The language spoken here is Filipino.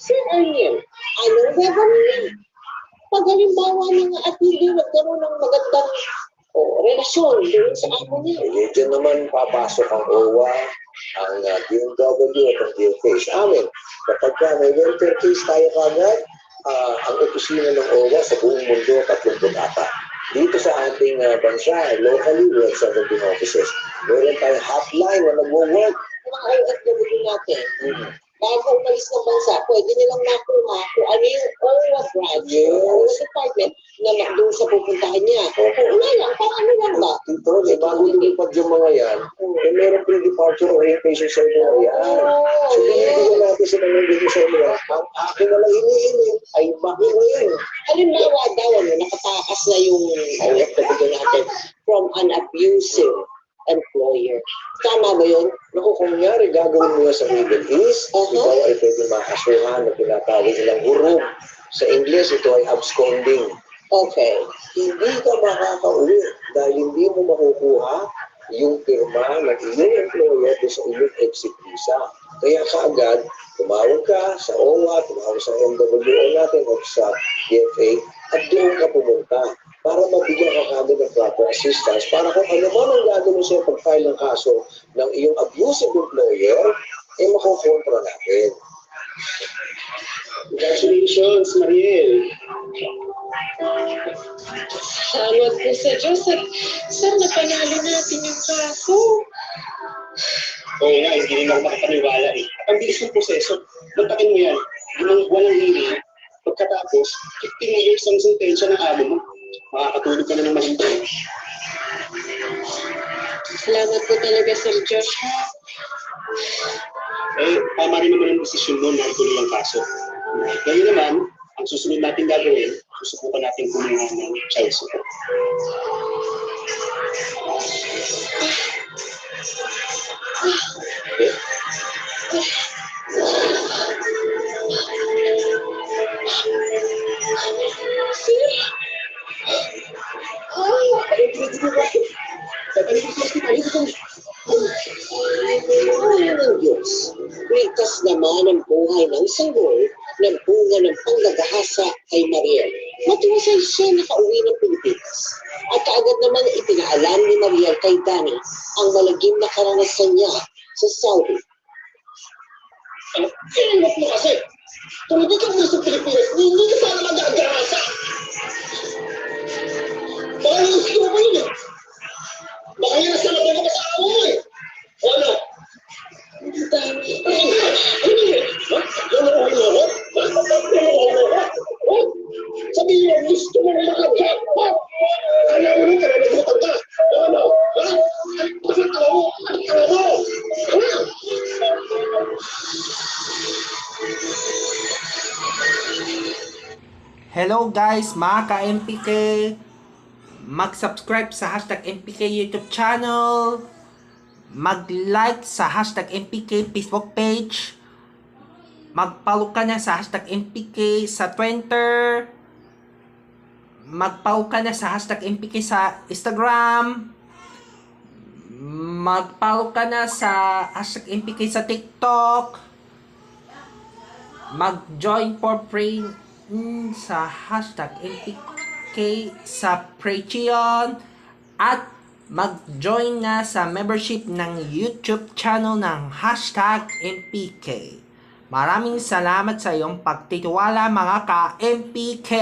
Sir Ariel, anong gagawin niya? Pag halimbawa na nga at hindi nagkaroon ng magandang relasyon doon sa amo niya. Diyan naman papasok ang OWA, ang DMW at ang DFA sa amin. Kapag may welfare case tayo kagad, ang opisina ng OWA sa buong mundo, 30 ata. Dito sa ating bansa, locally, we have 17 offices. Meron tayong hotline na nagwo-work. Mga OFW natin, bago umalis ng bansa, pwede nilang makuha kung ano yung OWA branch, OWA department, na doon sa pupuntahan niya. Una lang, parang ano lang ba? Dito, bago lumipad yung mga yan, meron pre-departure orientation seminar yan. So, pinigyan natin sila ng video seminar. Ang akin na lang hinihiling ay makinig. Halimbawa daw, nakatakas na yung OFW natin from an abusive employer. Tama ba yun? Naku, kung nangyari, gagawin mo yan sa Middle East, ikaw ay pwede makasuhan na tinatawag nilang hurub. Sa English, ito ay absconding. Okay. Hindi ka makakauwi dahil hindi mo makukuha yung pirma ng iyong employer sa iyong exit visa. Kaya kaagad, tumawag ka sa OWA, tumawag sa MWO natin o sa DFA at doon ka pumunta para mabigyan ka kagad ng proper assistance para kung ano man ang gagawin sa'yo pag-file ng kaso ng iyong abusive employer, eh makukontra natin. Congratulations, Mariel. Salamat po sa Diyos at sana panalo natin yung kaso. Oo nga, hindi rin ako makapaniwala eh. At ang bilis ng proseso. Mantakin mo yan, 5 buwan ng hearing. Pagkatapos, 15 years ang sentensya ng amo mo. Makakatulog ka na ng mahintay. Salamat po talaga, Sir Josh. Eh, tama rin naman ang desisyon mo na ituloy ang kaso. Ngayon naman, ang susunod natin gagawin, susubukan natin kumuha ng child support. Okay? Dadalhin ko sa hospital, hindi ko Ay, ng Diyos. Ligtas naman ang buhay ng sanggol ng bunga ng panggagahasa kay Mariel. Matiwasay siya nakauwi ng Pilipinas. At kaagad naman ipinaalam ni Mariel kay Danny ang malagim na karanasan niya sa Saudi. Sinunod mo kasi. Kung hindi ka uwi sa Pilipinas, hindi ka sana mag-agahasa. Baka yung gusto mo yun eh. Baka yun sa labay ka sa amo mo eh. O ano? Danny, Sabihin mo, gusto mo na makagapa. Kaya mo nung karanagutan ka. Ano? Ha? Bakit ako? Ano? Hello guys, mga ka-MPK, mag-subscribe sa hashtag MPK YouTube channel, mag-like sa hashtag MPK Facebook page, mag-follow ka na sa hashtag MPK sa Twitter, mag-follow ka na sa hashtag MPK sa Instagram, mag-follow ka na sa hashtag MPK sa TikTok, mag-join for free sa hashtag MPK sa Patreon at mag-join na sa membership ng YouTube channel ng hashtag MPK. Maraming salamat sa iyong pagtitiwala mga ka-MPK.